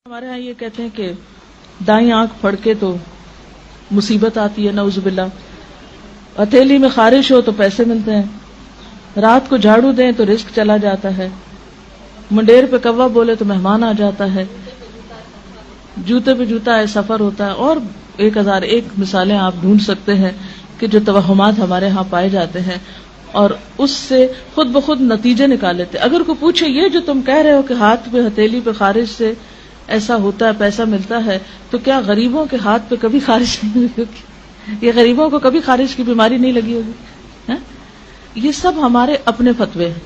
ہمارے ہاں یہ کہتے ہیں کہ دائیں آنکھ پھڑ کے تو مصیبت آتی ہے، نعوذ باللہ. ہتھیلی میں خارش ہو تو پیسے ملتے ہیں، رات کو جھاڑو دیں تو رزق چلا جاتا ہے، منڈیر پہ کوا بولے تو مہمان آ جاتا ہے، جوتے پہ جوتا ہے سفر ہوتا ہے، اور 1001 مثالیں آپ ڈھونڈ سکتے ہیں کہ جو توہمات ہمارے ہاں پائے جاتے ہیں اور اس سے خود بخود نتیجے نکال لیتے. اگر کوئی پوچھے یہ جو تم کہہ رہے ہو کہ ہاتھ پہ ہتھیلی پہ خارش سے ایسا ہوتا ہے پیسہ ملتا ہے، تو کیا غریبوں کے ہاتھ پہ کبھی خارش نہیں ہوئی ہوگی؟ یہ غریبوں کو کبھی خارش کی بیماری نہیں لگی ہوگی؟ یہ سب ہمارے اپنے فتوے ہیں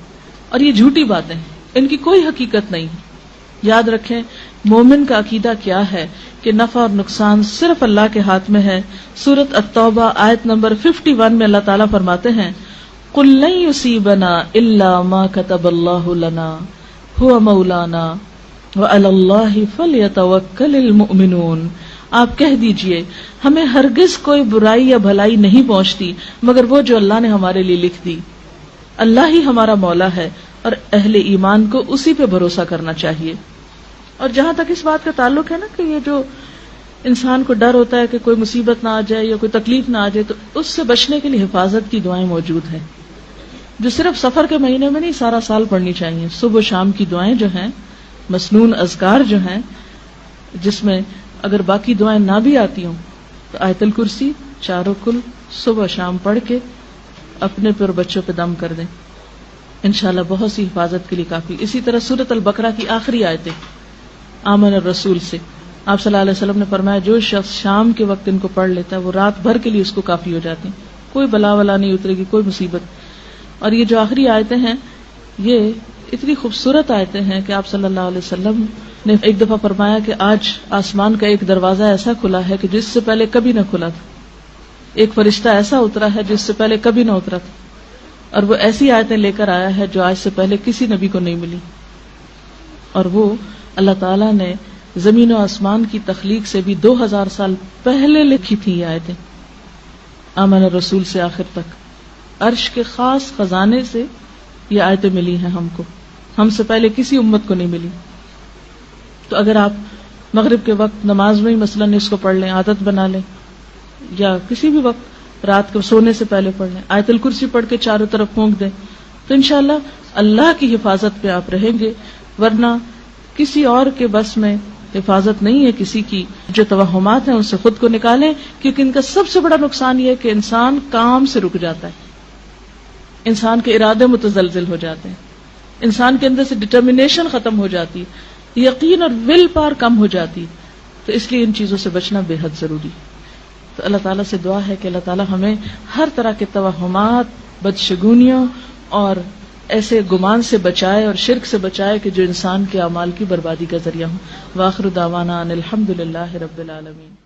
اور یہ جھوٹی باتیں ہیں، ان کی کوئی حقیقت نہیں ہے. یاد رکھیں مومن کا عقیدہ کیا ہے کہ نفع اور نقصان صرف اللہ کے ہاتھ میں ہے. سورۃ التوبہ آیت نمبر 51 میں اللہ تعالیٰ فرماتے ہیں قُل لَن يُصِيبَنَا إِلَّا مَا كَتَبَ اللَّهُ لَنَا هُوَ مَوْلَانَا وَعَلَى اللَّهِ فَلْيَتَوَكَّلِ الْمُؤْمِنُونَ. آپ کہہ دیجئے ہمیں ہرگز کوئی برائی یا بھلائی نہیں پہنچتی مگر وہ جو اللہ نے ہمارے لیے لکھ دی. اللہ ہی ہمارا مولا ہے اور اہل ایمان کو اسی پہ بھروسہ کرنا چاہیے. اور جہاں تک اس بات کا تعلق ہے نا کہ یہ جو انسان کو ڈر ہوتا ہے کہ کوئی مصیبت نہ آ جائے یا کوئی تکلیف نہ آ جائے، تو اس سے بچنے کے لیے حفاظت کی دعائیں موجود ہیں جو صرف سفر کے مہینے میں نہیں سارا سال پڑھنی چاہیے. صبح و شام کی دعائیں جو ہیں، مسنون اذکار جو ہیں، جس میں اگر باقی دعائیں نہ بھی آتی ہوں تو آیت الکرسی 4 کل صبح شام پڑھ کے اپنے پر بچوں پہ دم کر دیں، انشاءاللہ بہت سی حفاظت کے لیے کافی. اسی طرح سورۃ البقرہ کی آخری آیتیں آمن الرسول سے آپ صلی اللہ علیہ وسلم نے فرمایا جو شخص شام کے وقت ان کو پڑھ لیتا ہے وہ رات بھر کے لیے اس کو کافی ہو جاتی ہیں، کوئی بلا ولا نہیں اترے گی، کوئی مصیبت. اور یہ جو آخری آیتیں ہیں یہ اتنی خوبصورت آیتیں ہیں کہ آپ صلی اللہ علیہ وسلم نے ایک دفعہ فرمایا کہ آج آسمان کا ایک دروازہ ایسا کھلا ہے کہ جس سے پہلے کبھی نہ کھلا تھا، ایک فرشتہ ایسا اترا ہے جس سے پہلے کبھی نہ اترا تھا، اور وہ ایسی آیتیں لے کر آیا ہے جو آج سے پہلے کسی نبی کو نہیں ملی. اور وہ اللہ تعالیٰ نے زمین و آسمان کی تخلیق سے بھی 2000 سال پہلے لکھی تھی یہ آیتیں. آمن الرسول سے آخر تک عرش کے خاص خزانے سے یہ آیتیں ملی ہیں ہم کو، ہم سے پہلے کسی امت کو نہیں ملی. تو اگر آپ مغرب کے وقت نماز میں مثلاً اس کو پڑھ لیں، عادت بنا لیں، یا کسی بھی وقت رات کو سونے سے پہلے پڑھ لیں، آیت الکرسی پڑھ کے چاروں طرف پھونک دیں، تو انشاءاللہ اللہ کی حفاظت پہ آپ رہیں گے. ورنہ کسی اور کے بس میں حفاظت نہیں ہے کسی کی. جو توہمات ہیں ان سے خود کو نکالیں، کیونکہ ان کا سب سے بڑا نقصان یہ ہے کہ انسان کام سے رک جاتا ہے، انسان کے ارادے متزلزل ہو جاتے ہیں، انسان کے اندر سے ڈٹرمنیشن ختم ہو جاتی ہے، یقین اور ول پاور کم ہو جاتی. تو اس لیے ان چیزوں سے بچنا بے حد ضروری. تو اللہ تعالیٰ سے دعا ہے کہ اللہ تعالیٰ ہمیں ہر طرح کے توہمات، بدشگونیوں اور ایسے گمان سے بچائے اور شرک سے بچائے کہ جو انسان کے اعمال کی بربادی کا ذریعہ ہوں. وآخر دعوانا ان الحمد للہ رب العالمین.